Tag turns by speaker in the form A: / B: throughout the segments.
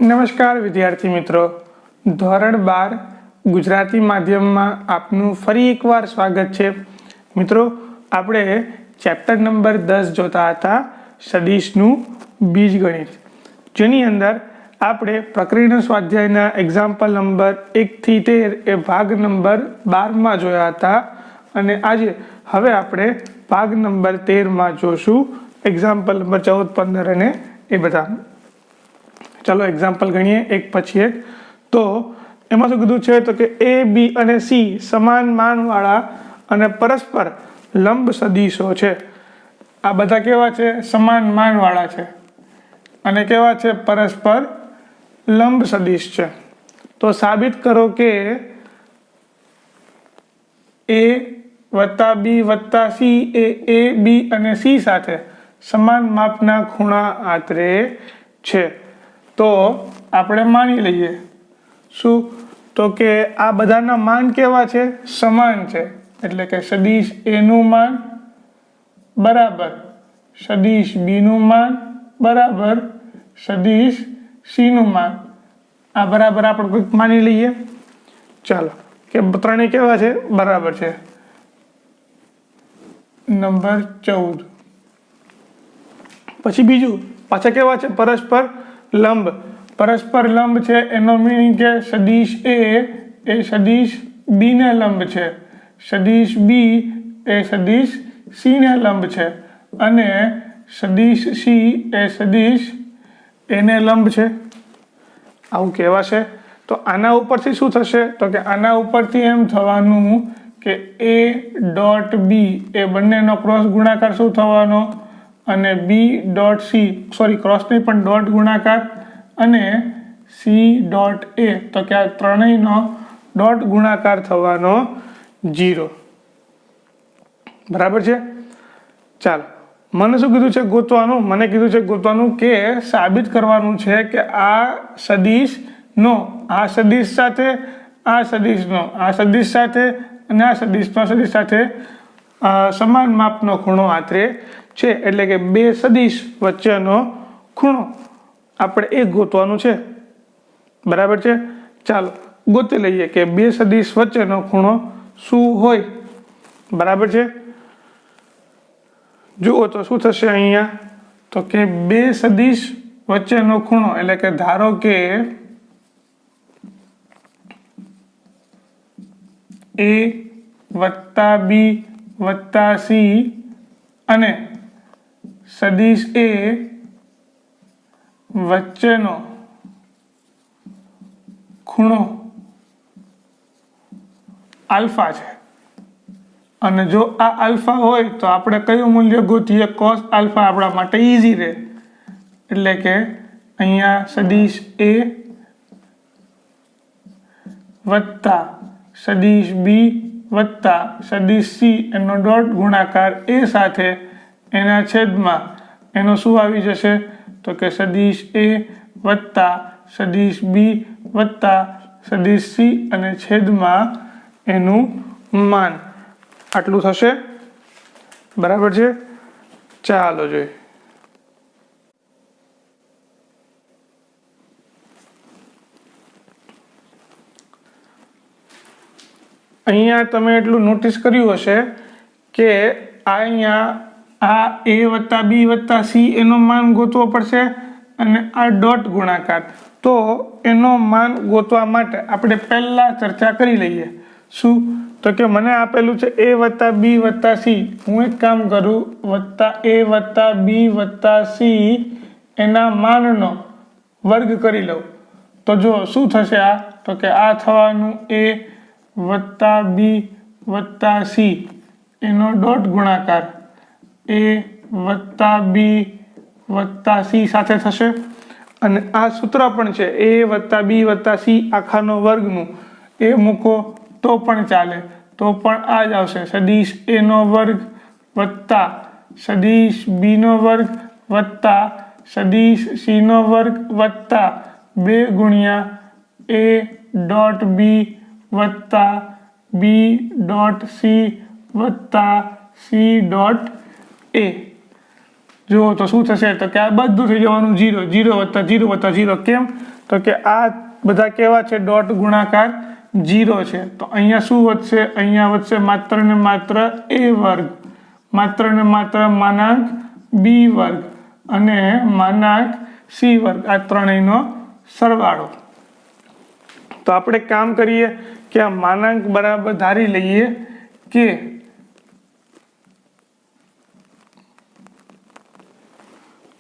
A: નમસ્કાર વિદ્યાર્થી મિત્રો, ધોરણ 12 ગુજરાતી માધ્યમમાં આપનું ફરી એકવાર સ્વાગત છે. મિત્રો, આપણે ચેપ્ટર નંબર 10 જોતા હતા, સદિશનું બીજગણિત, જેની અંદર આપણે પ્રક્રિયા સ્વાધ્યાયના એક્ઝામ્પલ નંબર 1 થી 13 એ ભાગ નંબર 12માં જોયા હતા. અને આજે હવે આપણે ભાગ નંબર 13માં જોશું, એક્ઝામ્પલ નંબર 14, 15 અને એ બધા. ચાલો એક્ઝામ્પલ ગણીએ એક પછી એક. તો એમાં શું કીધું છે, તો કે એ, બી અને સી સમાન માનવાળા અને પરસ્પર લંબ સદિશો છે. આ બધા કેવા છે? સમાન માનવાળા છે અને કેવા છે? પરસ્પર લંબ સદિશ છે. તો સાબિત કરો કે એ વત્તા બી વત્તા સી એ બી અને સી સાથે સમાન માપના ખૂણા આંતરે છે. તો આપણે માની લઈએ શું? તો કે આ બધાના માન કેવા છે? સમાન છે. એટલે કે સદિશ એ નું માન બરાબર સદિશ બી નું માન બરાબર સદિશ સી નું માન. આ બરાબર આપણે કોઈક માની લઈએ. ચાલો કે ત્રણેય કેવા છે? બરાબર છે. નંબર 14. પછી બીજું પાછા કેવા છે? પરસ્પર લંબ. પરસ્પર લંબ છે એનો મીનિંગ કે સદિશ એ સદિશ બી ને લંબ છે, સદિશ બી એ સદિશ સી ને લંબ છે અને સદિશ સી એ સદિશ એ ને લંબ છે. આવું કહેવાશે. તો આના ઉપરથી શું થશે? તો કે આના ઉપરથી એમ થવાનું કે એ ડોટ બી એ બંનેનો ક્રોસ ગુણાકાર શું થવાનો? અને B dot C, sorry cross નહીં પણ ડોટ ગુણાકાર, અને સી ડોટ એ, તો કે આ ત્રણેયનો ડોટ ગુણાકાર થવાનો 0. બરાબર છે. ચાલો, મને શું કીધું છે? ગોતવાનું. મને કીધું છે ગોતવાનું કે સાબિત કરવાનું છે કે આ સદિશનો આ સદિશ સાથે, આ સદિશનો આ સદિશ સાથે અને આ સદિશનો સદિશ સાથે સમાન માપનો ખૂણો આંતરે છે. એટલે કે બે સદિશ વચ્ચેનો ખૂણો આપણે એ ગોતવાનું છે. બરાબર છે. ચાલો ગોતી લઈએ કે બે સદિશ વચ્ચેનો ખૂણો શું હોય. બરાબર છે. જુઓ તો શું થશે અહીંયા? તો કે બે સદિશ વચ્ચેનો ખૂણો, એટલે કે ધારો કે એ વત્તા બી વત્તા સી અને સદિશ એ વચ્ચેનો ખૂણો આલ્ફા છે. અને જો આ આલ્ફા હોય તો આપણે કયું મૂલ્ય ગોતીએ? કોસ આલ્ફા આપણા માટે ઈઝી રહે. એટલે કે અહીંયા સદિશ એ વત્તા સદિશ બી વત્તા સદિશ સી એનો ડોટ ગુણાકાર એ સાથે એના છેદમાં એનો શું આવી જશે? તો કે સદિશ એ વત્તા સદિશ બી વત્તા સદિશ સી અને છેદમાં એનું માન. આટલું થશે. બરાબર છે. ચાલો જોઈએ. અહીંયા તમે એટલું નોટિસ કર્યું હશે કે અહીંયા આ એ વત્તા બી વત્તા સી એનો માન ગોતવો પડશે અને આ ડોટ ગુણાકાર. તો એનો માન ગોતવા માટે આપણે પહેલા ચર્ચા કરી લઈએ. શું? તો કે મને આપેલું છે એ વત્તા બી વત્તા સી. હું એક કામ કરું, વત્તા એ વત્તા બી વત્તા સી એના માનનો વર્ગ કરી લઉં. તો જો શું થશે આ? તો કે આ થવાનું એ વત્તા બી વત્તા સી એનો ડોટ ગુણાકાર એ વત્તા બી વત્તા સી સાથે થશે. અને આ સૂત્ર પણ છે એ વત્તા બી વત્તા સી આખાનો વર્ગનું. એ મૂકો તો પણ ચાલે, તો પણ આ જ આવશે. સદિશ એ નો વર્ગ વત્તા સદિશ બી નો વર્ગ વત્તા સદિશ સી નો વર્ગ વત્તા 2 ગુણ્યા એ ડોટ બી વત્તા બી ડોટ સી વત્તા સી ડોટ એ. જુઓ તો શું થશે તો કે આ બધું થઈ જવાનું 0, 0 વત્તા 0 વત્તા 0. કેમ તો કે આ બધા કેવા છે ડોટ ગુણાકાર 0 છે. તો અહીંયા શું વધશે અહીંયા વધશે માત્ર ને માત્ર a વર્ગ, માત્ર ને માત્ર માનાંક b વર્ગ અને માનાંક c વર્ગ, આ ત્રણેયનો સરવાળો. તો આપણે કામ કરીએ કે આ માનાંક બરાબર ધારી લઈએ કે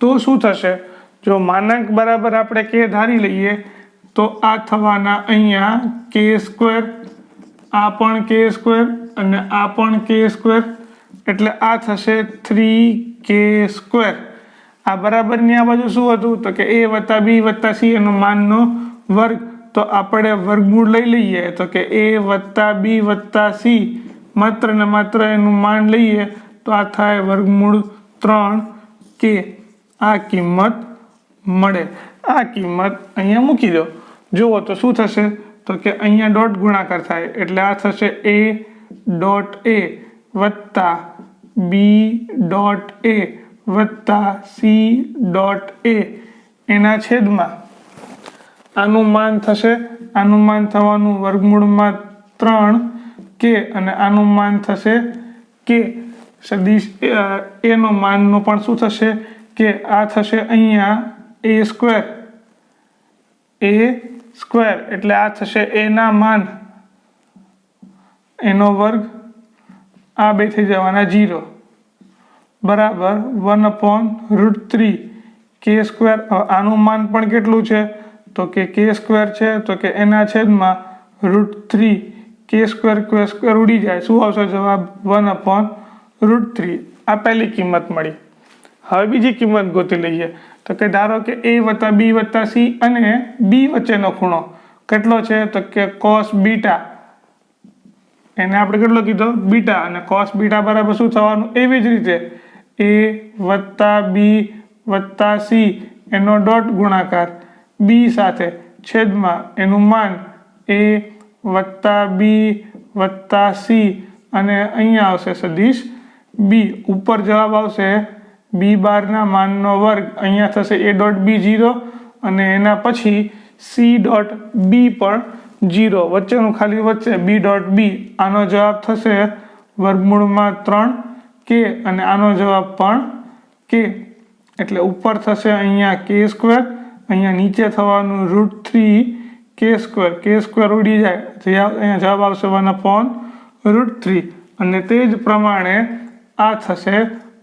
A: તો શું થશે જો માનાંક બરાબર આપણે કે ધારી લઈએ તો આ થવાના અહીંયા k², આ પણ k² અને આ પણ k², એટલે આ થશે 3k². આ બરાબરની આ બાજુ શું હતું તો કે a વત્તા b વત્તા c એનો માનનો વર્ગ. તો આપણે વર્ગમૂળ લઈ લઈએ તો કે a વત્તા b વત્તા c માત્ર ને માત્ર એનું માન લઈએ તો આ થાય વર્ગમૂળ 3k. આ કિંમત મળે. આ કિંમત અહીંયા મૂકી દો. જુઓ તો શું થશે તો કે અહીંયા ડોટ ગુણાકાર થાય એટલે આ થશે a ડોટ a વત્તા b ડોટ a વત્તા c ડોટ a એના છેદમાં આનું માન થશે, આનું માન થવાનું વર્ગમૂળમાં 3k અને આનું માન થશે k. સદિશ એનો માનનો પણ શું થશે કે આ થશે અહીંયા a² એટલે આ થશે a ના માન એનો વર્ગ, આ બે થઈ જવાના 0 બરાબર 1/√3 k². આનું માન પણ કેટલું છે તો કે k² છે તો કે એના છેદમાં √3 k², ઉડી જાય, શું આવશે જવાબ 1/√3. આ પહેલી કિંમત મળી. હવે બીજી કિંમત ગોતી લઈએ તો કે ધારો કે a વત્તા b વત્તા c અને b વચ્ચેનો ખૂણો કેટલો છે તો કે cos β, એને આપણે કેટલો કીધો બીટા, અને cos β બરાબર શું થવાનું એવી જ રીતે a વત્તા b વત્તા c એનો ડોટ ગુણાકાર b સાથે છેદમાં એનું માન a વત્તા b વત્તા c અને અહીંયા આવશે સદિશ b. ઉપર જવાબ આવશે b બારના માનનો વર્ગ, અહીંયા થશે a ડોટ b 0 અને એના પછી c ડોટ b પણ 0, વચ્ચેનું ખાલી વચ્ચે b ડોટ b. આનો જવાબ થશે વર્ગમૂળમાં 3k અને આનો જવાબ પણ k. એટલે ઉપર થશે અહીંયા k², અહીંયા નીચે થવાનું √3k², ઉડી જાય, અહીંયા જવાબ આવશે 1/√3. અને તે જ પ્રમાણે આ થશે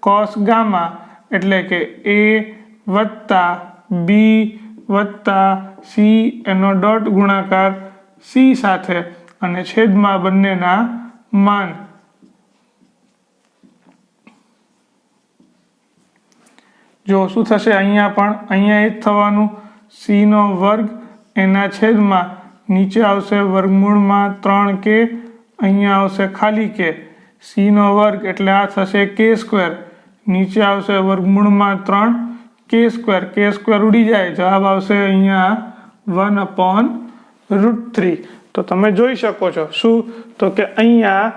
A: cos γ એટલે કે a વત્તા b વત્તા c એનો ડોટ ગુણાકાર c સાથે અને છેદમાં બંનેના માન. જો શું થશે અહીંયા પણ અહીંયા એ જ થવાનું c નો વર્ગ એના છેદમાં નીચે આવશે વર્ગમૂળમાં 3k, અહીંયા આવશે ખાલી k, c નો વર્ગ એટલે આ થશે k², નીચે આવશે વર્ગમૂળમાં 3k², ઉડી જાય, જવાબ આવશે અહીંયા 1/√3. તો તમે જોઈ શકો છો શું તો કે અહીંયા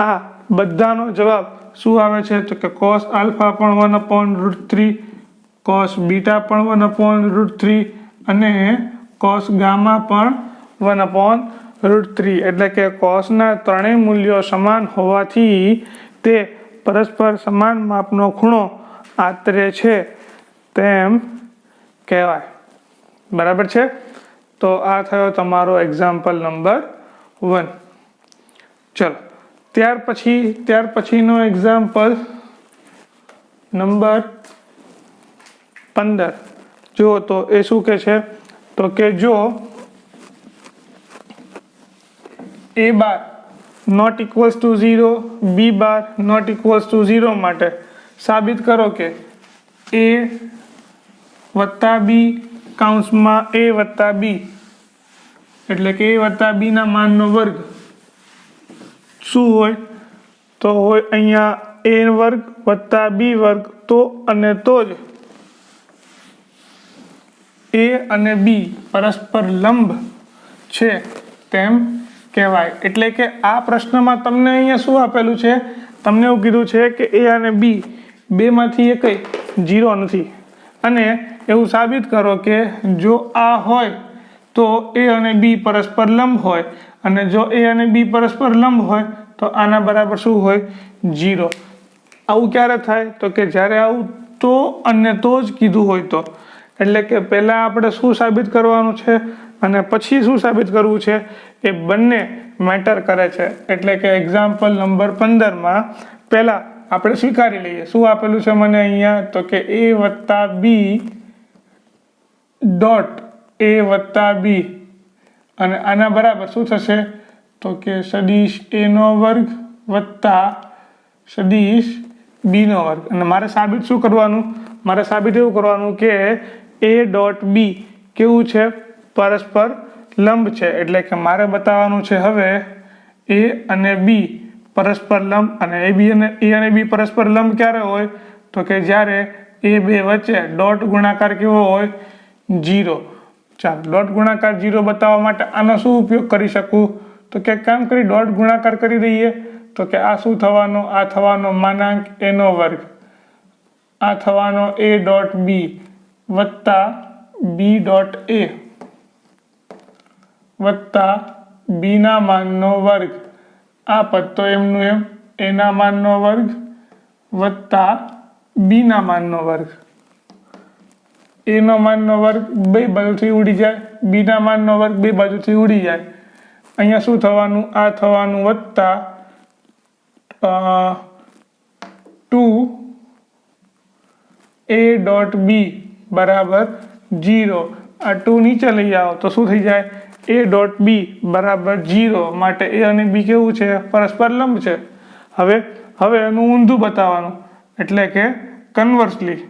A: આ બધાનો જવાબ શું આવે છે તો કે cos α પણ 1/√3, cos β પણ 1/√3 અને cos γ પણ 1/√3. એટલે કે cosના ત્રણેય મૂલ્યો સમાન હોવાથી તે પરસ્પર સમાન માપનો ખૂણો આતરે છે તેમ કહેવાય. બરાબર છે. તો આ થયો તમારો એક્ઝામ્પલ નંબર 1. ચલો ત્યાર પછીનો એક્ઝામ્પલ નંબર 15 જુઓ તો એ શું કે છે તો કે જો a bar not equals to 0, b bar not equals to 0 માટે સાબિત કરો કે a વત્તા b કૌંસમાં a વત્તા b એટલે કે a વત્તા b ના માનનો વર્ગ શું હોય તો હોય અહીંયા a વર્ગ વત્તા b વર્ગ, તો અને તો જ a અને b પરસ્પર લંબ છે તેમ કહેવાય. એટલે કે આ પ્રશ્નમાં તમને અહીંયા શું આપેલું છે, તમને એવું કીધું છે કે a અને b બેમાંથી એકય 0 નથી। અને એવું સાબિત કરો કે જો આ હોય તો એ અને બી પરસ્પર લંબ હોય, અને જો એ અને બી પરસ્પર લંબ હોય તો આના બરાબર શું હોય? 0। આવું ક્યારે થાય? તો કે જ્યારે આવું તો અને તો જ કીધું હોય તો, એટલે કે પહેલાં આપણે શું સાબિત કરવાનું છે અને પછી શું સાબિત કરવું છે એ બંને મેટર કરે છે। એટલે કે એક્ઝામ્પલ નંબર 15માં પહેલાં આપણે સ્વીકારી લઈએ શું આપેલું છે મને અહીંયા, તો કે a વત્તા બી ડોટ a વત્તા બી, અને આના બરાબર શું થશે? તો કે સદિશ a નો વર્ગ વત્તા સદિશ બી નો વર્ગ। અને મારે સાબિત શું કરવાનું? મારે સાબિત એવું કરવાનું કે a ડોટ બી કેવું છે? પરસ્પર લંબ છે। એટલે કે મારે બતાવવાનું છે હવે a અને બી પરસ્પર લંબ, અને એ અને બી પરસ્પર લંબ ક્યારે હોય? તો કે જ્યારે એ બે વચ્ચે ડોટ ગુણાકાર કેવો હોય? 0। ચાલો, ડોટ ગુણાકાર 0 બતાવવા માટે આનો શું ઉપયોગ કરી શકું? તો કે કામ કરી ડોટ ગુણાકાર કરી દઈએ। તો કે આ શું થવાનો? આ થવાનો માનાંક a નો વર્ગ, આ થવાનો a ડોટ બી વત્તા બી ડોટ એ વત્તા બી ના માનનો વર્ગ, આ પદ તો એમનું એમ a ના માનનો વર્ગ વત્તા બી ના માનનો વર્ગ। a નો માનનો વર્ગ બે બાજુથી ઉડી જાય, બી ના માનનો વર્ગ બે બાજુથી ઉડી જાય। અહીંયા શું થવાનું? આ થવાનું વત્તા 2a ડોટ બી બરાબર 0। આ 2 નીચે લઈ આવો તો શું થઈ જાય? a ડોટ બી બરાબર 0। માટે a અને બી કેવું છે? પરસ્પર લંબ છે। હવે એનું ઊંધું બતાવવાનું, એટલે કે કન્વર્સલી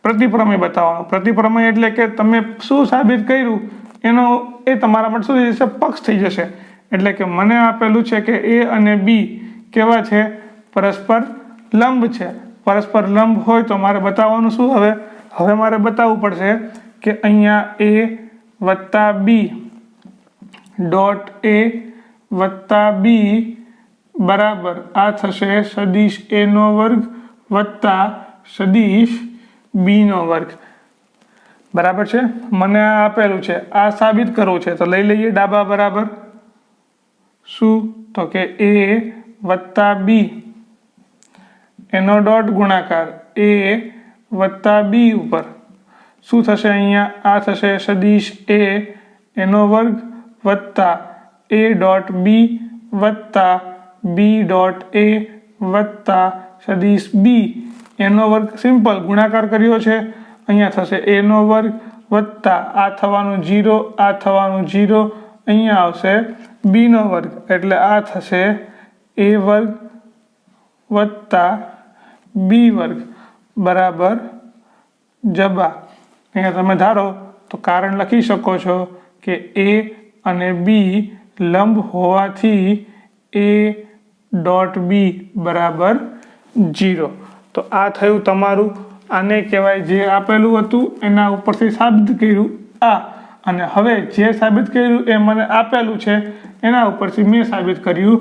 A: પ્રતિપ્રમેય બતાવવાનું। પ્રતિપ્રમેય એટલે કે તમે શું સાબિત કર્યું એનો એ તમારા માટે શું થઈ જશે? પક્ષ થઈ જશે। એટલે કે મને આપેલું છે કે a અને બી કેવા છે? પરસ્પર લંબ છે। પરસ્પર લંબ હોય તો મારે બતાવવાનું શું? હવે મારે બતાવવું પડશે કે અહીંયા a વત્તા બી ડોટ a વત્તા બી બરાબર આ થશે સદિશ a નો વર્ગ વત્તા સદિશ બી નો વર્ગ। બરાબર છે? મને આ આપેલું છે, આ સાબિત કરવું છે તો લઈ લઈએ ડાબા બરાબર। શું? તો કે a વત્તા બી એનો ડોટ ગુણાકાર a વત્તા બી ઉપર શું થશે? અહીંયા આ થશે સદિશ a એનો વર્ગ વત્તા a ડોટ બી વત્તા બી ડોટ એ વત્તા સદિશ બી એનો વર્ગ। સિમ્પલ ગુણાકાર કર્યો છે, અહીંયા થશે a નો વર્ગ વત્તા આ થવાનું 0, આ થવાનું 0, અહીંયા આવશે બી નો વર્ગ, એટલે આ થશે a વર્ગ વત્તા બી વર્ગ બરાબર જબા। અહીંયા તમે ધારો તો કારણ લખી શકો છો કે a અને બી લંબ હોવાથી a ડોટ બી બરાબર 0। તો આ થયું તમારું, આને કહેવાય જે આપેલું હતું એના ઉપરથી સાબિત કર્યું આ, અને હવે જે સાબિત કર્યું એ મને આપેલું છે એના ઉપરથી મેં સાબિત કર્યું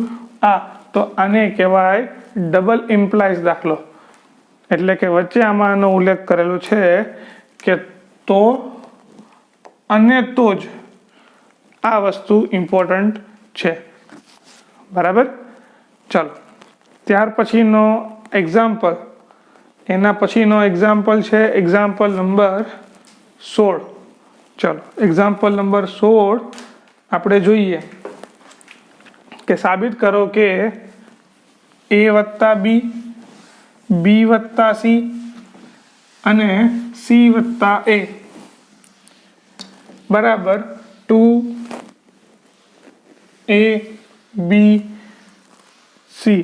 A: આ। તો આને કહેવાય ડબલ ઇમ્પ્લાઇઝ દાખલો। એટલે કે વચ્ચે આમાંનો ઉલ્લેખ કરેલો છે કે તો અને તો જ આ વસ્તુ ઇમ્પોર્ટન્ટ છે। બરાબર? ચાલો, ત્યાર પછીનો એક્ઝામ્પલ, એના પછીનો એક્ઝામ્પલ છે એક્ઝામ્પલ નંબર 16। ચાલો, એક્ઝામ્પલ નંબર 16 આપણે જોઈએ કે સાબિત કરો કે a વત્તા બી, બી વત્તા સી અને સી વત્તા એ બરાબર 2a બી સી।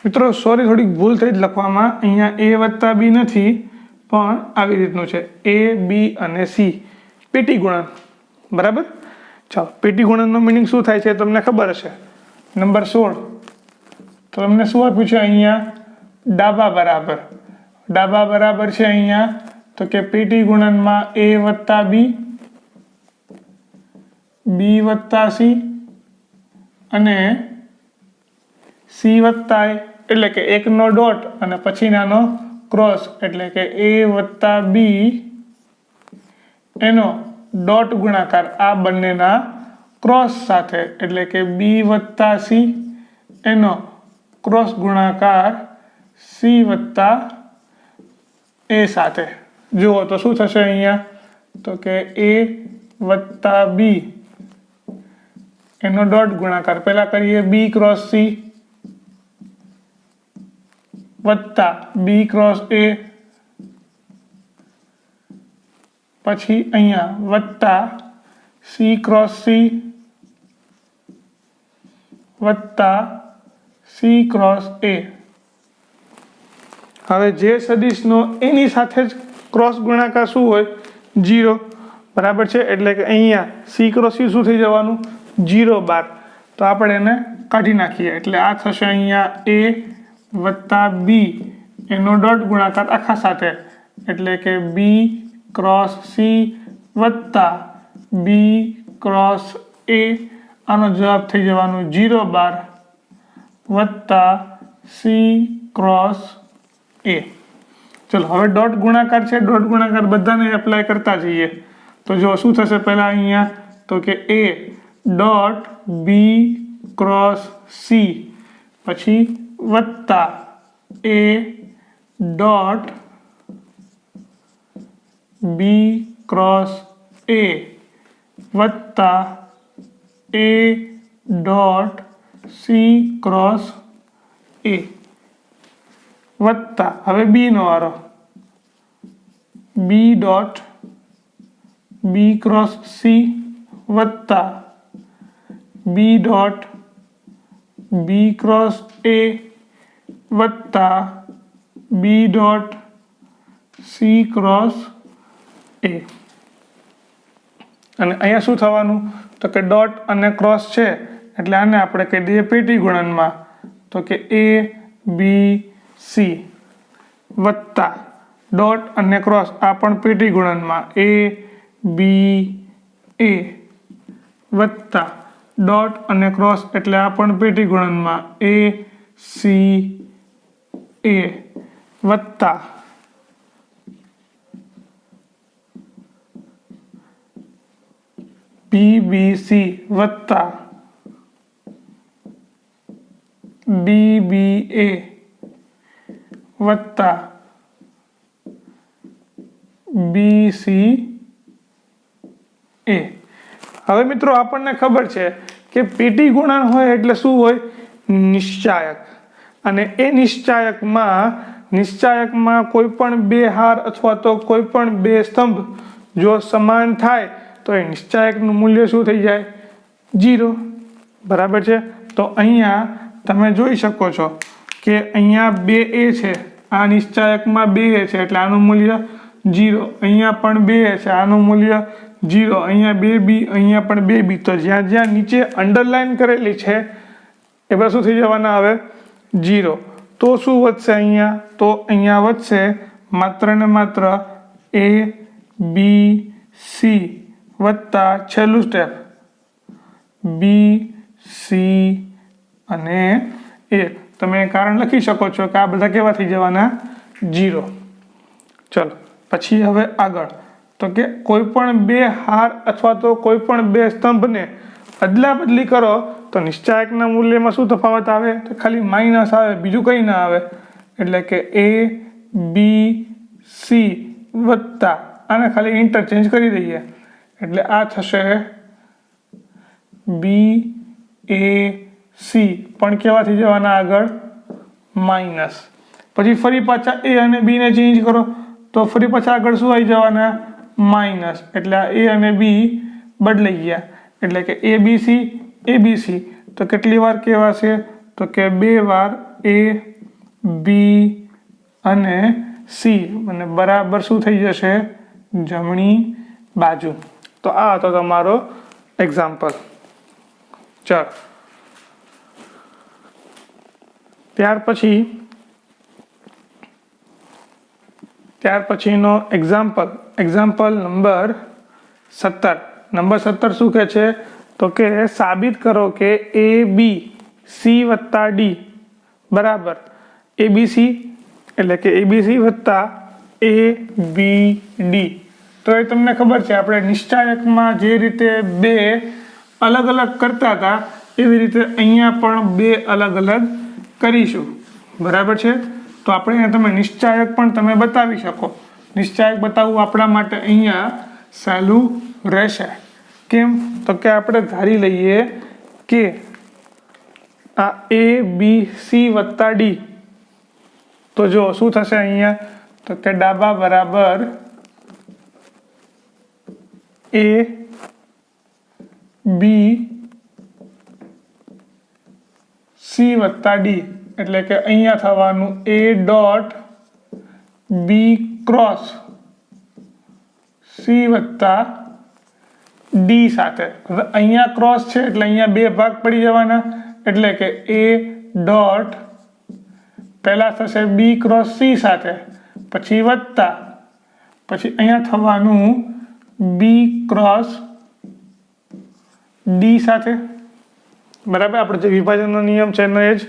A: મિત્રો સોરી, થોડીક ભૂલ થઈ જ લખવામાં, અહીંયા a વત્તા બી નથી પણ આવી રીતનું છે a બી અને સી પેટી ગુણન। બરાબર? ચાલો, પેટી ગુણનનો મિનિંગ શું થાય છે તમને ખબર હશે। નંબર 16, તો તમને શું આપ્યું છે અહીંયા ડાબા બરાબર, ડાબા બરાબર છે અહીંયા તો કે પેટી ગુણનમાં a વત્તા b, b વત્તા c અને c વત્તા a, એટલે કે એકનો ડોટ અને પછી નાનો ક્રોસ, એટલે કે a વત્તા b એનો ડોટ ગુણાકાર આ બંનેના ક્રોસ સાથે, એટલે કે b વત્તા c એનો ક્રોસ ગુણાકાર c વત્તા a સાથે. જુઓ તો શું થશે અહીંયા તો કે a વત્તા b એનો ડોટ ગુણાકાર પહેલા કરીએ b ક્રોસ c વત્તા b ક્રોસ a, પછી અહીંયા વત્તા c ક્રોસ c વત્તા c ક્રોસ a. હવે જે સદિશનો એની સાથે જ ક્રોસ ગુણાકાર શું હોય 0, બરાબર છે, એટલે કે અહીંયા c ક્રોસ c શું થઈ જવાનું 0 બાર. તો આપણે એને કાઢી નાખીએ એટલે આ થશે અહીંયા a વત્તા b એનો ડોટ ગુણાકાર આખા સાથે, એટલે કે b ક્રોસ c વત્તા b ક્રોસ a, આનો જવાબ થઈ જવાનું 0 બાર વત્તા c ક્રોસ a. ચલો હવે ડોટ ગુણાકાર છે, ડોટ ગુણાકાર બધાને એપ્લાય કરતા જઈએ. તો જો શું થશે પહેલા અહીંયા તો કે a dot b cross c પછી વત્તા a dot b cross a વત્તા a dot c cross a વત્તા હવે b નો વારો b dot b cross c વત્તા b dot b cross a વત્તા b dot c cross a. અને અહીંયા શું થવાનું તો કે ડોટ અને ક્રોસ છે એટલે આને આપણે કહી દઈએ પેટી ગુણનમાં તો કે a b c વત્તા ડોટ અને ક્રોસ આ પણ પેટી ગુણનમાં a b a વત્તા ડોટ અને ક્રોસ એટલે આ પણ પેટી ગુણનમાં a c a વત્તા b b c વત્તા d b a વત્તા b c a. હવે મિત્રો આપણને ખબર છે કે પેટી ગુણન હોય એટલે શું હોય નિશ્ચાયક, અને એ નિશ્ચાયકમાં કોઈ પણ બે હાર અથવા તો કોઈ પણ બે સ્તંભ જો સમાન થાય તો એ નિશ્ચાયકનું મૂલ્ય શું થઈ જાય 0, બરાબર છે. તો અહીંયા તમે જોઈ શકો છો કે અહીંયા 2a છે, આ નિશ્ચાયકમાં 2a છે એટલે આનું મૂલ્ય 0, અહીંયા પણ 2a છે આનું મૂલ્ય 0, અહીંયા 2b અહીંયા પણ 2b. તો જ્યાં જ્યાં નીચે અંડરલાઈન કરેલી છે એમાં શું થઈ જવાના આવે 0. તો શું વધશે અહીંયા તો અહીંયા વધશે માત્ર ને માત્ર a b c વત્તા છેલ્લું સ્ટેપ b c અને a. તમે કારણ લખી શકો છો કે આ બધા કેવા થઈ જવાના 0. ચલો પછી હવે આગળ તો કે કોઈ પણ બે હાર અથવા તો કોઈ પણ બે સ્તંભને અદલા બદલી કરો તો નિશ્ચાયકના મૂલ્યમાં શું તફાવત આવે તો ખાલી માઇનસ આવે, બીજું કંઈ ના આવે. એટલે કે a b c વત્તા આને ખાલી ઇન્ટરચેન્જ કરી દઈએ એટલે આ થશે b a c પણ કેવા થઈ જવાના આગળ માઇનસ. પછી ફરી પાછા a અને b ને ચેન્જ કરો તો ફરી પાછા આગળ શું આવી જવાના માઇનસ, એટલે આ a અને b બદલાઈ ગયા એટલે કે abc abc. તો કેટલી વાર કેવા છે તો કે 2 વાર a b અને c અને બરાબર શું થઈ જશે જમણી બાજુ. તો આ હતો તમારો એક્ઝામ્પલ. ચાલો ત્યાર પછીનો એક્ઝામ્પલ નંબર 17. નંબર 17 શું કહે છે? તો કે સાબિત કરો કે ABC વત્તા D બરાબર ABC એટલે કે ABC વત્તા ABD. તો એ તમને ખબર છે આપણે નિશ્ચાયકમાં જે રીતે બે અલગ અલગ કરતા હતા એવી રીતે અહીંયા પણ બે અલગ અલગ કરીશું. બરાબર છે? તો આપણે અહીંયા તમે નિશ્ચાયક પણ તમે બતાવી શકો. નિશ્ચાયક બતાવવું આપણા માટે અહીંયા સહેલું રહેશે. કેમ? તો કે આપણે ધારી લઈએ કે આ ABC વત્તા D. તો જો શું થશે અહીંયા? તો કે ડાબા બરાબર ABC વત્તા D એટલે કે અહીંયા થવાનું A dot B cross C વત્તા D સાથે. અહીંયા ક્રોસ છે એટલે અહીંયા બે ભાગ પડી જવાના એટલે કે A ડોટ પહેલા થશે B ક્રોસ C સાથે પછી વત્તા પછી અહીંયા થવાનું B ક્રોસ D સાથે. બરાબર? આપણે જે વિભાજનનો નિયમ છે એનો એ જ.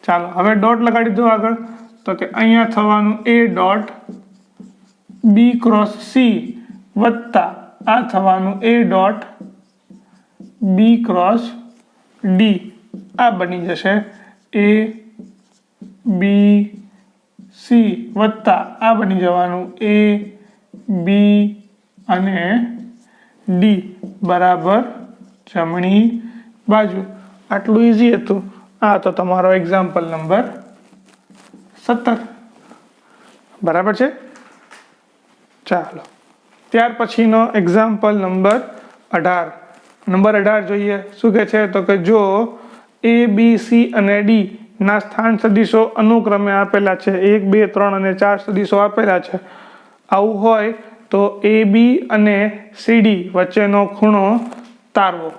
A: ચાલો હવે ડોટ લગાડી દો આગળ. તો કે અહીંયા થવાનું A dot B cross C વત્તા આ થવાનું A dot B cross D. આ બની જશે A B C વત્તા આ બની જવાનું A B અને D બરાબર જમણી બાજુ. આટલું ઇઝી હતું. આ તો તમારો એક્ઝામ્પલ નંબર 17. બરાબર છે? ચાલો ત્યાર પછીનો એક્ઝામ્પલ નંબર 18. નંબર 18 જોઈએ. શું કહે છે? તો કે જો A B C અને D ના સ્થાન સદિશો અનુક્રમે આપેલા છે. 1 2 3 અને 4 સદિશો આપેલા છે. આવું હોય તો AB અને CD વચ્ચેનો ખૂણો તારવો.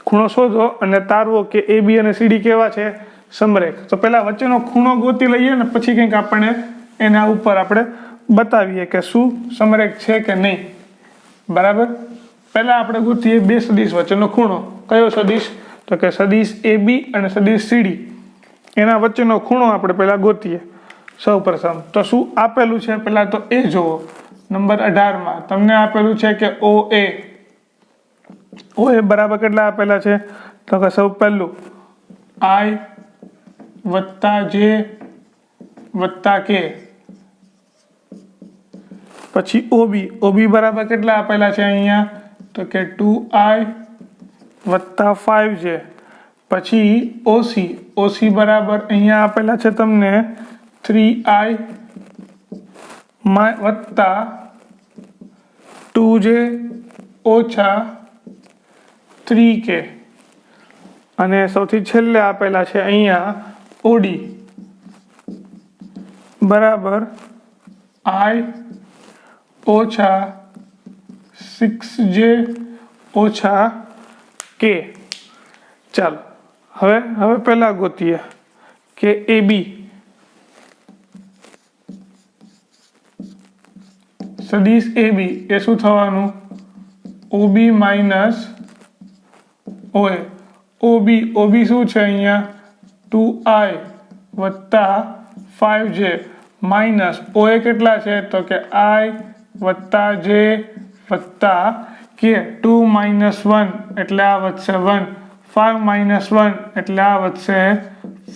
A: ખૂણો શોધો અને તારવો કે AB અને CD કેવા છે? સમરેખ. તો પહેલા વચ્ચેનો ખૂણો ગોતી લઈએ ને પછી કંઈક આપણે એના ઉપર આપણે બતાવીએ કે શું સમરેખ છે કે નહીં. બરાબર? પહેલા આપણે ગોતીએ બે સદિશ વચ્ચેનો ખૂણો. કયો સદિશ? તો કે સદિશ AB અને સદિશ CD. એના વચ્ચેનો ખૂણો આપણે પહેલા ગોતીએ સૌ પ્રથમ. તો શું આપેલું છે પહેલા તો એ જોવો. નંબર 18 તમને આપેલું છે કે OA બરાબર કેટલા આપેલા છે? તો કે સૌ પહેલું I વત્તા J વત્તા K. પછી OB બરાબર કેટલા આપેલા છે અહીંયા? તો કે 2I વત્તા 5J. પછી OC બરાબર અહીંયા આપેલા છે તમને 3I વત્તા 2J ઓછા 3K. અને સૌથી છેલ્લે આપેલા છે અહીંયા OD બરાબર I ઓછા 6J ઓછા K. ચાલો હવે પહેલા ગોતીએ કે AB. સદિશ AB એ શું થવાનું? OB minus OA. OB શું છે અહીંયા? 2I વત્તા 5J માઇનસ OA કેટલા છે? તો કે I વત્તા J વત્તા K. 2 માઇનસ 1 એટલે આ વધશે 1. 5 માઇનસ 1 એટલે આ વધશે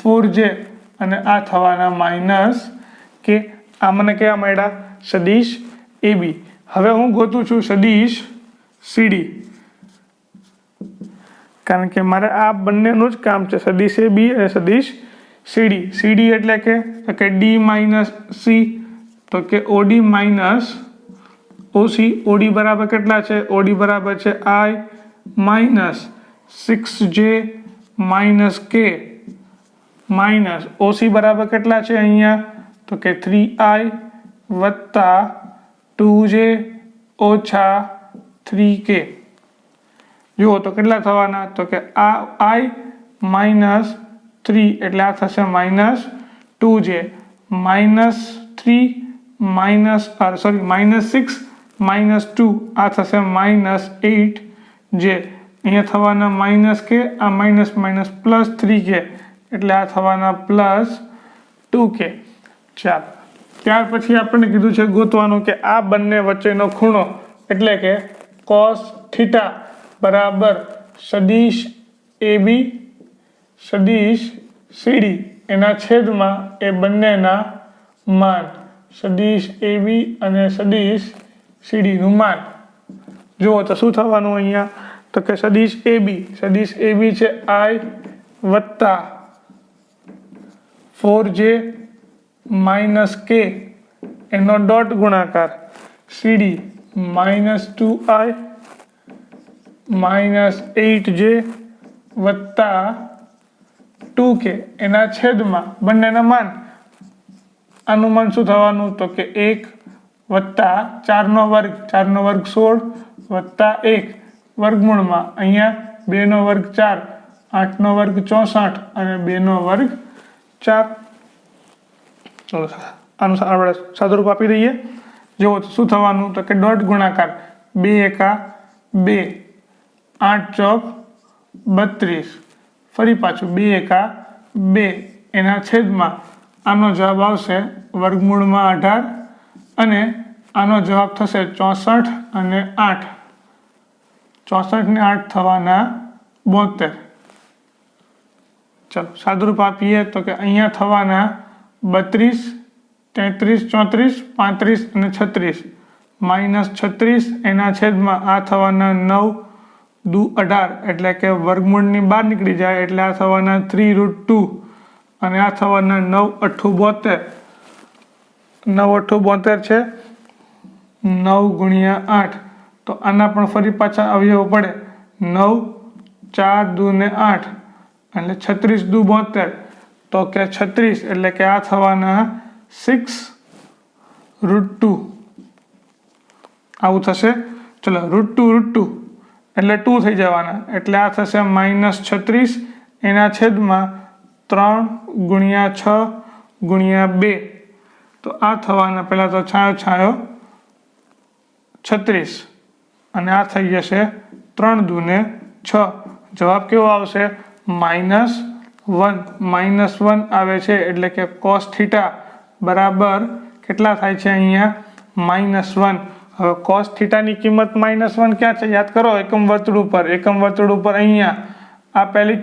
A: 4J અને આ થવાના માઇનસ K. આ મને કેવા મળ્યા? સદિશ AB. હવે હું ગોતું છું સદિશ CD. કારણ કે મારે આ બંનેનું જ કામ છે, સદિશ AB અને સદિશ CD. CD એટલે કે D માઇનસ C. તો કે OD માઇનસ OC. OD બરાબર કેટલા છે? OD બરાબર છે I minus 6J minus K minus OC બરાબર કેટલા છે અહીંયા? તો કે 3I વત્તા 2J ઓછા 3K. જુઓ તો કેટલા થવાના? તો કે આ I માઇનસ 3 એટલે આ થશે -2j -3 -6 -2 આ થશે -8j અહીંયા થવાના માઇનસ કે આ માઇનસ માઇનસ +3k એટલે આ થવાના +2k. ચાલો ત્યાર પછી આપણને કીધું છે ગોતવાનું કે આ બંને વચ્ચેનો ખૂણો એટલે કે cos θ બરાબર સદિશ AB સદિશ CD એના છેદમાં એ બંનેના માન સદિશ AB અને સદિશ CD નું માન. જુઓ તો શું થવાનું અહીંયા તો કે સદિશ AB છે I વત્તા 4j - k એનો ડોટ ગુણાકાર CD -2i -8j વત્તા 2k એના છેદમાં બંનેના માન. આનું માન શું થવાનું તો કે 1 વત્તા 4નો વર્ગ 16 વત્તા 1 વર્ગમૂળમાં અહીંયા 2નો વર્ગ 4 8નો વર્ગ 64 અને 2નો વર્ગ 4. ચલો આનું આપણે સાદુરૂપ આપી દઈએ. જુઓ તો શું થવાનું તો કે ડોટ ગુણાકાર 2 એકા 2 8 ચોક 32 ફરી પાછું 2 એકા 2 એના છેદમાં આનો જવાબ આવશે વર્ગમૂળમાં 18 અને આનો જવાબ થશે 64 અને 8 64 ને 8 થવાના 72. ચલો સાદુરૂપ આપીએ તો કે અહીંયા થવાના 32 33 34 35 અને 36 -36 એના છેદમાં આ થવાના 9 દુ 18 એટલે કે વર્ગમૂળની બહાર નીકળી જાય એટલે આ થવાના 3√2 અને આ થવાના 9 8 72 9 8 72 છે 9 ગુણ્યા 8 તો આના પણ ફરી પાછા અવયવ પડે 9 4 દુ ને 8 એટલે 36 દુ 72 તો કે 36 એટલે કે આ થવાના 6√2 આવું થશે. ચલો √2 એટલે 2 થઈ જવાના એટલે આ થશે -36 એના છેદમાં 3 ગુણ્યા 6 ગુણ્યા 2 તો આ થવાના પહેલાં તો છાયો 36 અને આ થઈ જશે 3 દુ ને 6 જવાબ કેવો આવશે -1 આવે છે એટલે કે cos θ બરાબર કેટલા થાય છે અહીંયા -1. હવે cos θ ની કિંમત -1 ક્યાં છે યાદ કરો એકમ વર્તુળ ઉપર અહીંયા આ પહેલી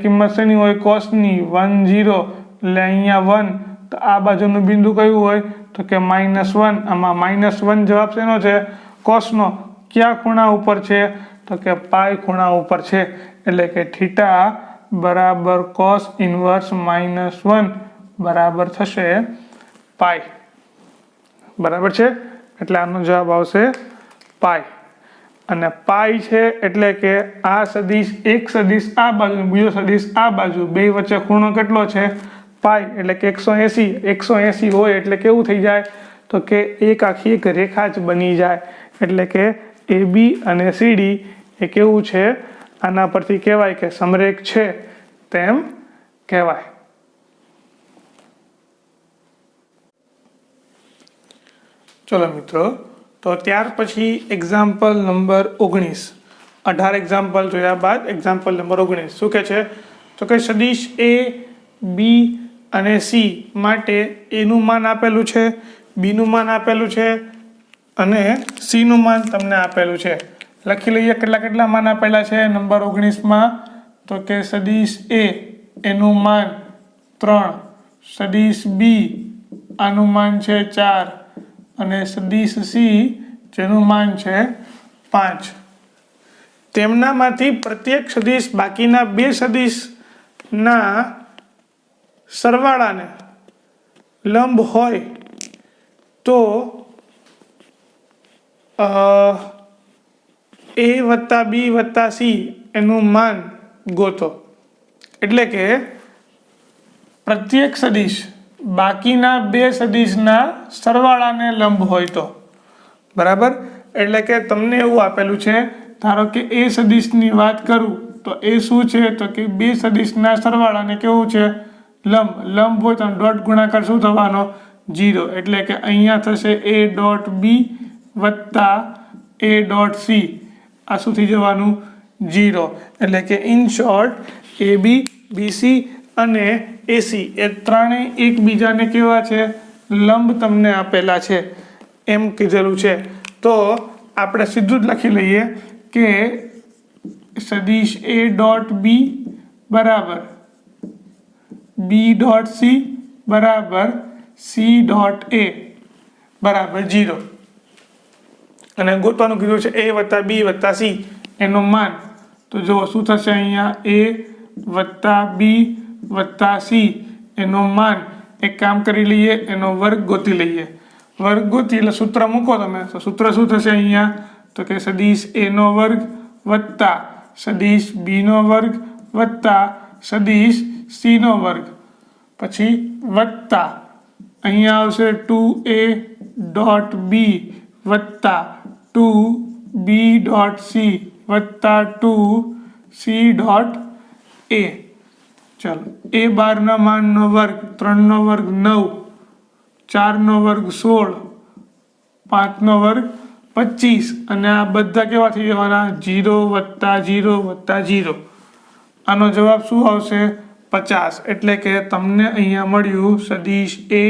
A: કિંમત શેની હોય cos ની 1 0 એટલે અહીંયા 1 તો આ બાજુનું બિંદુ કયું હોય તો કે -1 આમાં -1 જવાબ શેનો છે cos નો કયા ખૂણા ઉપર છે તો કે પાઈ ખૂણા ઉપર છે એટલે કે θ બરાબર cos ઇન્વર્સ -1 બરાબર થશે પાઈ. બરાબર છે એટલે આનો જવાબ આવશે પાઈ. અને પાઈ છે એટલે કે આ સદિશ એક સદિશ આ બાજુ બીજો સદિશ આ બાજુ બે વચ્ચે ખૂણો કેટલો છે પાઈ એટલે કે 180 હોય એટલે કેવું થઈ જાય તો કે એક આખી એક રેખા જ બની જાય એટલે કે AB અને CD એ કેવું છે આના પરથી કહેવાય કે સમરેખ છે તેમ કહેવાય. ચલો મિત્રો તો ત્યાર પછી એક્ઝામ્પલ નંબર 19 18 એક્ઝામ્પલ જોયા બાદ એક્ઝામ્પલ નંબર 19 શું કહે છે તો કે સદિશ A B અને C માટે A નું માન આપેલું છે B નું માન આપેલું છે અને C નું માન તમને આપેલું છે. લખી લઈએ કેટલા માન આપેલા છે નંબર 19 તો કે સદિશ A એનું માન 3 સદિશ B આનું માન છે 4 અને સદિશ C જેનું માન છે 5. તેમનામાંથી પ્રત્યેક સદિશ બાકીના બે સદિશના સરવાળાને લંબ હોય તો A વત્તા B વત્તા C એનું માન ગોતો. એટલે કે પ્રત્યેક સદિશ બાકીના બે સદિશના સરવાળાને લંબ હોય તો બરાબર. એટલે કે તમને એવું આપેલું છે ધારો કે A સદિશની વાત કરું તો એ શું છે તો કે બે સદિશના સરવાળાને કેવું છે લંબ હોય તો ડોટ ગુણાકાર શું થવાનો 0 એટલે કે અહીંયા થશે a ડોટ b વત્તા a ડોટ c આ શું થઈ જવાનું 0 એટલે કે ઇન શોર્ટ ab bc અને ac એ ત્રણેય એકબીજાને કેવા છે લંબ તમને આપેલા છે એમ કીધેલું છે તો આપણે સીધું જ લખી લઈએ કે સદિશ a ડોટ b બરાબર b ડોટ c બરાબર c ડોટ a બરાબર 0 અને ગોતવાનું કીધું છે a વત્તા b વત્તા c એનો માન તો જો શું થશે અહીંયા a વત્તા b વત્તા c એનો માન એક કામ કરી લઈએ એનો વર્ગ ગોતી લઈએ વર્ગ ગોતી એટલે સૂત્ર મૂકો તમે તો સૂત્ર શું થશે અહીંયા તો કે સદિશ a નો વર્ગ વત્તા સદિશ b નો વર્ગ વત્તા સદિશ c નો વર્ગ પછી વત્તા અહીંયા આવશે 2a ડોટ b વત્તા 2b ડોટ c વત્તા 2c ડોટ a ચાલો a 12 માનનો વર્ગ 3 નો વર્ગ 9 4 નો વર્ગ 16 5 નો વર્ગ 25 અને આ બધા કેવા થઈ જવાના 0 વત્તા 0 વત્તા 0 આનો જવાબ શું આવશે 50 એટલે કે તમને અહીંયા મળ્યું સદિશ a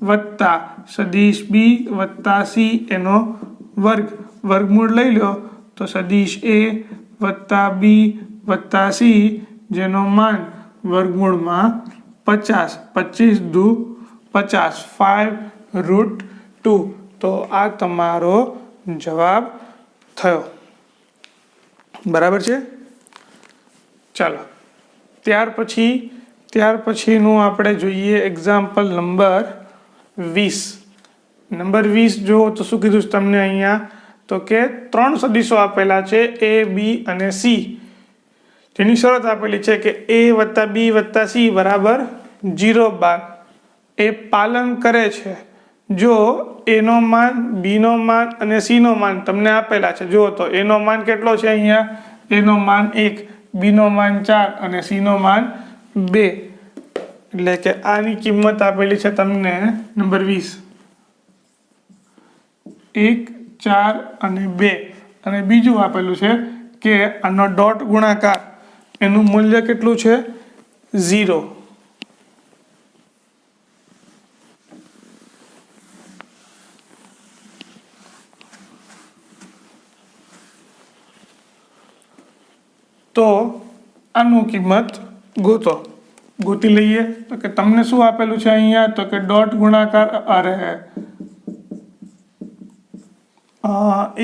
A: વત્તા સદિશ b વત્તા c એનો વર્ગમૂળ લઈ લો તો સદિશ a વત્તા b વત્તા c જેનો માન વર્ગમૂળમાં 50 25 દુ 50 5√2 તો આ તમારો જવાબ થયો બરાબર છે ચાલો ત્યાર પછીનું આપણે જોઈએ એક્ઝામ્પલ નંબર 20 નંબર 20 જો તો શું કીધું છે તમને અહીંયા તો કે ત્રણ સદિશો આપેલા છે a b અને c જેની શરત આપેલી છે કે a વત્તા b વત્તા c બરાબર 0 એ પાલન કરે છે જો a નો માન b નો માન અને c નો માન તમને આપેલા છે જો તો a નો માન કેટલો છે અહીંયા a નો માન 1 b નો માન 4 અને c નો માન 2 એટલે કે આની કિંમત આપેલી છે તમને નંબર 20 1 4 અને 2 અને બીજું આપેલું છે કે આનો ડોટ ગુણાકાર એનું મૂલ્ય કેટલું છે 0 તો આનું કિંમત ગોતી લઈએ તો કે તમને શું આપેલું છે અહીંયા તો કે ડોટ ગુણાકાર અરે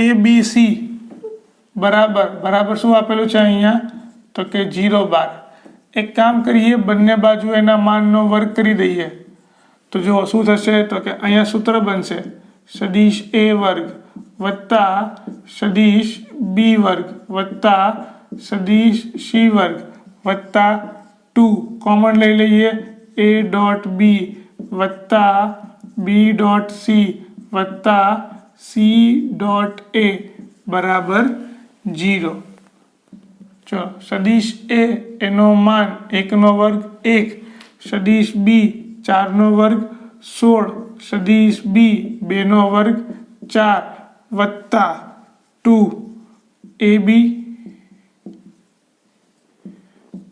A: ABC બરાબર શું આપેલું છે અહીંયા તો કે 0 એક કામ કરીએ બંને બાજુ એના માનનો વર્ગ કરી દઈએ તો જો શું થશે તો કે અહીંયા સૂત્ર બનશે સદિશ a વર્ગ વત્તા સદિશ b વર્ગ વત્તા સદિશ c વર્ગ વત્તા 2 કોમન લઈ લઈએ a ડોટ b વત્તા b ડોટ c વત્તા c ડોટ a બરાબર 0 ચલો સદિશ a એનો માન 1 નો વર્ગ 1 સદિશ b 4 નો વર્ગ 16 સદિશ b 2 નો વર્ગ 4 વત્તા 2 ab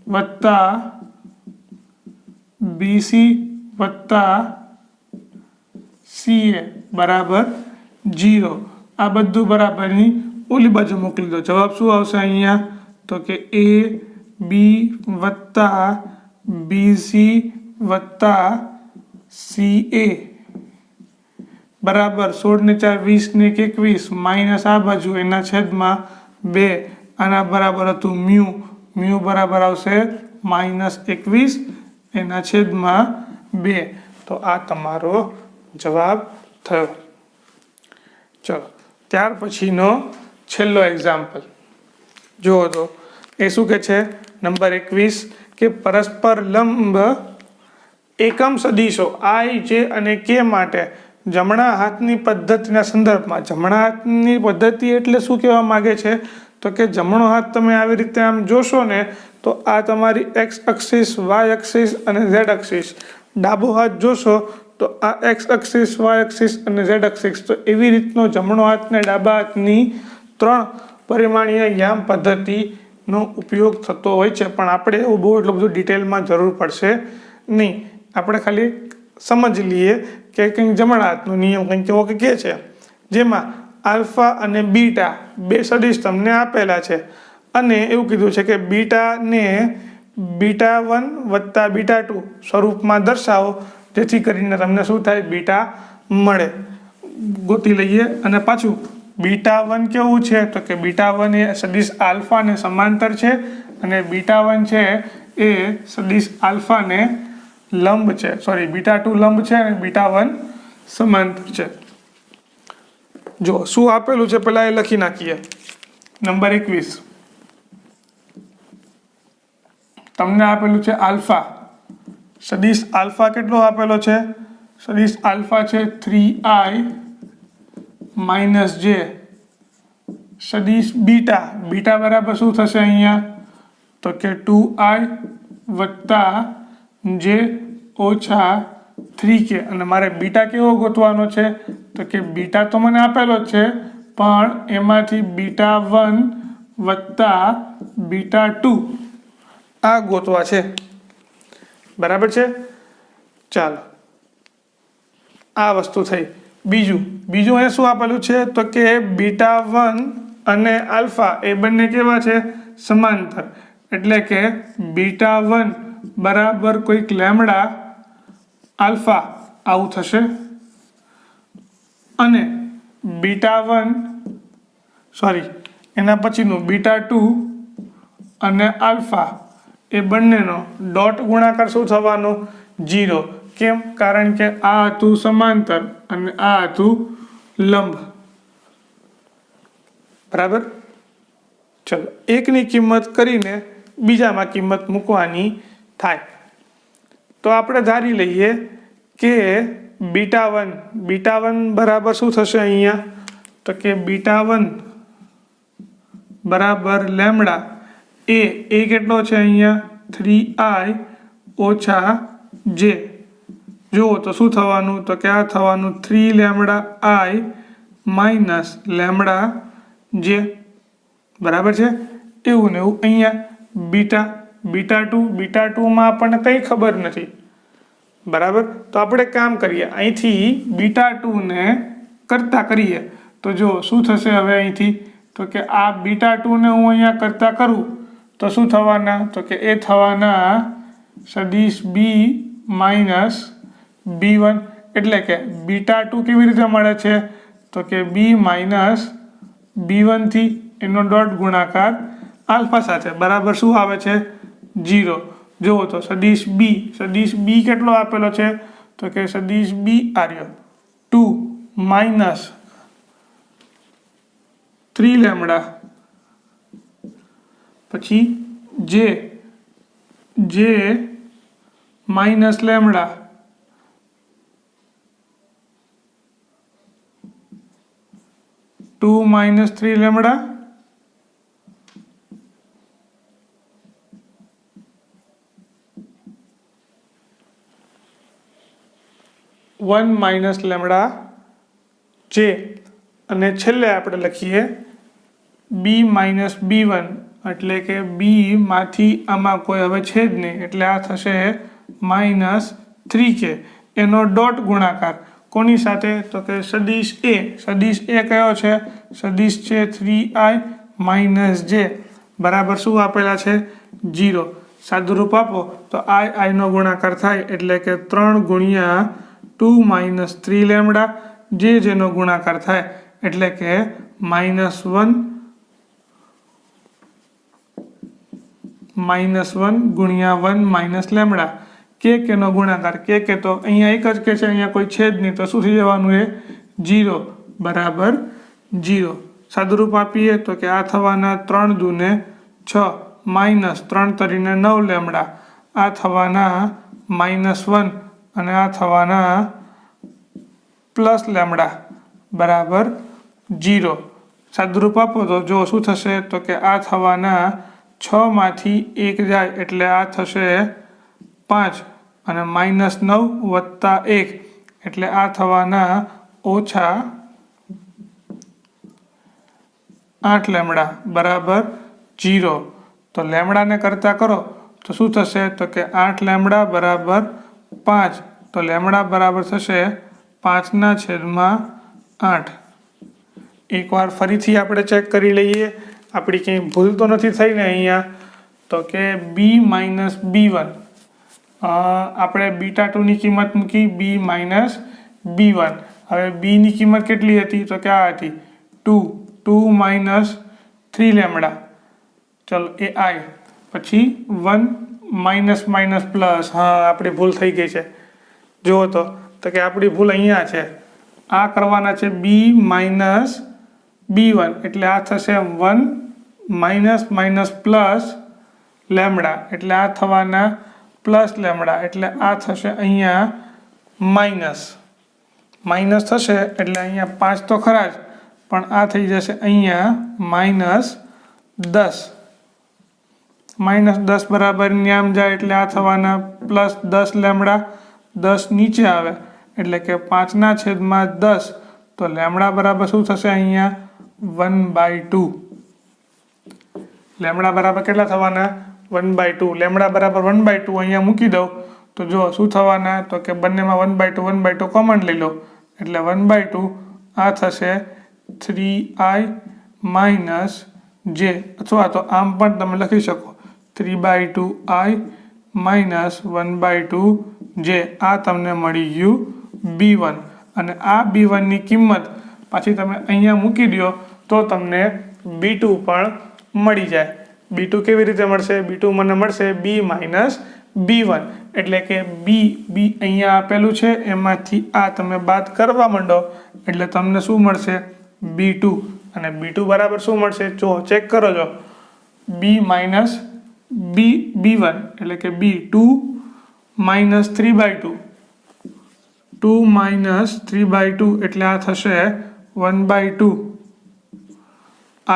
A: વત્તા bc વત્તા ca બરાબર 0 આ બધું બરાબરની ઓલી બાજુ મોકલી દો જવાબ શું આવશે અહીંયા તો કે a b વત્તા bc વત્તા ca બરાબર 16 ને 4 20 ને 21 માઇનસ આ બાજુ એના છેદમાં 2 આના બરાબર હતું મ્યુ બરાબર આવશે -21 એના છેદમાં 2 તો આ તમારો જવાબ થયો ચલો ત્યાર પછીનો છેલ્લો એક્ઝામ્પલ જુઓ તો એ શું કે છે નંબર 21 કે પરસ્પર લંબ એકમ સદિશો i j અને k માટે જમણા હાથની પદ્ધતિના સંદર્ભમાં જમણા હાથની પદ્ધતિ એટલે શું કહેવા માંગે છે તો કે જમણો હાથ તમે આવી રીતે આમ જોશો ને તો આ તમારી એક્સ એક્સિસ, વાય એક્સિસ અને ઝેડ એક્સિસ. ડાબો હાથ જોશો તો આ એક્સ એક્સિસ, વાય એક્સિસ અને ઝેડ એક્સિસ. તો એવી રીતનો જમણો હાથ ને ડાબા હાથની 3 પરિમાણીય યામ પદ્ધતિનો ઉપયોગ થતો હોય છે. પણ આપણે એવું બહુ એટલું બધું ડિટેલમાં જરૂર પડશે નહીં. આપણે ખાલી સમજી લઈએ કે કંઈક જમણા હાથનો નિયમ કંઈક એવો કે છે, જેમાં આલ્ફા અને બીટા 2 સદિશ તમને આપેલા છે અને એવું કીધું છે કે બીટાને β1 વત્તા β2 સ્વરૂપમાં દર્શાવો, જેથી કરીને તમને શું થાય, બીટા મળે. ગોતી લઈએ. અને પાછું β1 કેવું છે તો કે β1 એ સદિશ આલ્ફાને સમાંતર છે અને β1 છે એ સદિશ આલ્ફાને લંબ છે. સોરી, β2 લંબ છે અને β1 સમાંતર છે. જો શું આપેલું છે પહેલા એ લખી નાખીએ. નંબર 21 તમને આપેલું છે આલ્ફા. સદિશ આલ્ફા કેટલો આપેલો છે? સદિશ આલ્ફા છે 3i - j. સદિશ બીટા, બીટા બરાબર શું થશે અહીંયા તો કે 2i વત્તા j ઓછા 3k. અને મારે બીટા કેવો ગોતવાનો છે તો કે બીટા તો મને આપેલો જ છે, પણ એમાંથી β1 વત્તા β2 આ ગોતવા છે. બરાબર છે? ચાલો, આ વસ્તુ થઈ. બીજું અહીંયા શું આપેલું છે તો કે β1 અને આલ્ફા એ બંને કેવા છે? સમાંતર. એટલે કે β1 બરાબર કોઈક લેમડા આલ્ફા આવું થશે અને β1 સોરી એના પછીનું β2 અને આલ્ફા એ બંનેનો ડોટ ગુણાકાર શું થવાનો? 0. કેમ? કારણ કે આ હતું સમાંતર અને આ હતું લંબ. બરાબર? ચલો, એકની કિંમત કરીને બીજામાં કિંમત મૂકવાની થાય. તો આપણે ધારી લઈએ કે β1 બરાબર શું થશે અહીંયા તો કે β1 બરાબર લેમડા એ કેટલો છે અહીંયા 3i ઓછા j. જુઓ તો શું થવાનું તો કે આ થવાનું 3 lambda i minus lambda j. બરાબર છે? એવું ને એવું અહીંયા β2માં આપણને કંઈ ખબર નથી. બરાબર? તો આપણે કામ કરીએ, અહીંથી β2 ને કરતા કરીએ તો જો શું થશે હવે અહીંથી તો કે આ β2 ને હું અહીંયા કરતા કરું તો શું થવાના તો કે એ થવાના સદિશ b માઇનસ b1. એટલે કે β2 કેવી રીતે મળે છે તો કે b માઇનસ b1 થી એનો ડોટ ગુણાકાર આલ્ફા સાથે બરાબર શું આવે છે? 0. જુઓ તો સદિશ b કેટલો આપેલો છે તો કે સદિશ b આર્યો 2 માઇનસ 3 લેમડા પછી j minus lambda 2 minus 3 lambda 1 minus lambda j. અને છેલ્લે આપણે લખીએ b માઇનસ b1 એટલે કે b માંથી આમાં કોઈ હવે છે જ નહીં એટલે આ થશે માઇનસ 3k. એનો ડોટ ગુણાકાર કોની સાથે તો કે સદિશ a કયો છે? સદિશ છે 3i માઇનસ j બરાબર શું આપેલા છે? 0. સાદુરૂપ આપો તો i નો ગુણાકાર થાય એટલે કે 3 ગુણ્યા 2 માઇનસ 3 લેમડા જેનો ગુણાકાર થાય એટલે કે -1 ગુણ્યા 1 માઇનસ લેમડા. કે નો ગુણાકાર કે તો અહીંયા એક જ કે છે, અહીંયા કોઈ છે જ નહીં તો શું થઈ જવાનું? એ 0 બરાબર 0. સાદુરૂપ આપીએ તો કે આ થવાના 3 દૂને 6 માઇનસ 3 તરીને 9 લેમડા. આ થવાના -1 અને આ થવાના પ્લસ લેમડા બરાબર 0. સાદુરૂપ આપો તો જો શું થશે તો કે આ થવાના 6 માંથી 1 જાય એટલે આ થશે 5 અને -9 વત્તા 1 એટલે આ થવાના ઓછા 8 લેમડા બરાબર 0. તો લેમડાને કરતા કરો તો શું થશે તો કે 8 લેમડા બરાબર 5. તો લેમડા બરાબર થશે 5/8. એકવાર ફરીથી આપણે ચેક કરી લઈએ આપણી કંઈ ભૂલ તો નથી થઈ ને અહીંયા. તો કે b - b1 આપણે β2 ની કિંમત મૂકી b - b1. હવે b ની કિંમત કેટલી હતી તો કે આ હતી 2 - 3 લેમડા. ચલો એ i પછી 1 - પ્લસ. હા આપણી ભૂલ થઈ ગઈ છે. જુઓ તો કે આપણી ભૂલ અહીંયા છે. આ કરવાના છે b - b1 એટલે આ થશે 1 - પ્લસ લેમડા એટલે આ થવાના પ્લસ લેમડા એટલે આ થશે અહીંયા માઇનસ થશે એટલે અહીંયા 5 તો ખરા જ પણ આ થઈ જશે અહીંયા -10. -10 બરાબર ન્યામ જાય એટલે આ થવાના +10 લેમડા. 10 નીચે આવે એટલે કે 5/10. તો લેમડા બરાબર શું થશે અહીંયા 1/2. લેમડા બરાબર કેટલા થવાના 1/2. લેમડા બરાબર 1/2 અહીંયા મૂકી દઉં તો જો શું થવાના તો કે બંનેમાં 1/2 કોમન લઈ લો એટલે 1/2 આ થશે 3i - j અથવા તો આમ પણ તમે લખી શકો 3/2i - 1/2j. આ તમને મળી ગયું b1 અને આ b1 ની કિંમત પાછી તમે અહીંયા મૂકી દો તો તમને b2 પણ મળી જાય. b2 કેવી રીતે મળશે b2 મને મળશે b - b1 એટલે કે b અહીંયા આપેલું છે એમાંથી આ તમે બાદ કરવા માંડો એટલે તમને શું મળશે b2 અને b2 બરાબર શું મળશે જો ચેક કરો છો b - b1 એટલે કે b2 - 3/2 2 - 3/2 એટલે આ થશે 1/2 i.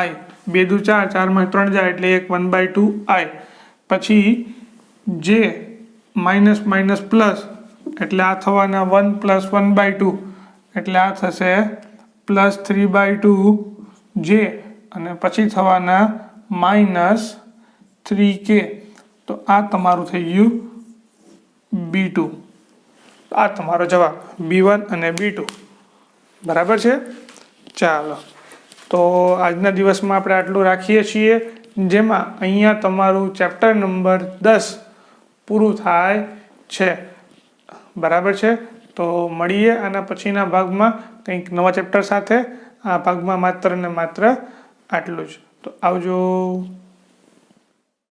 A: 2 દુ 4 4 માં 3 જાય એટલે 1/2 i. પછી j - પ્લસ એટલે આ થવાના 1 + 1/2 એટલે આ થશે +3/2 j અને પછી થવાના -3k. તો આ તમારું થઈ ગયું b2. આ તમારો જવાબ b1 અને b2 બરાબર છે. ચાલો તો આજના દિવસમાં આપણે આટલું રાખીએ છીએ જેમાં અહીંયા તમારું ચેપ્ટર નંબર 10 પૂરું થાય છે. બરાબર છે. તો મળીએ આના પછીના ભાગમાં કંઈક નવા ચેપ્ટર સાથે. આ ભાગમાં માત્ર ને માત્ર આટલું જ. તો આવજો.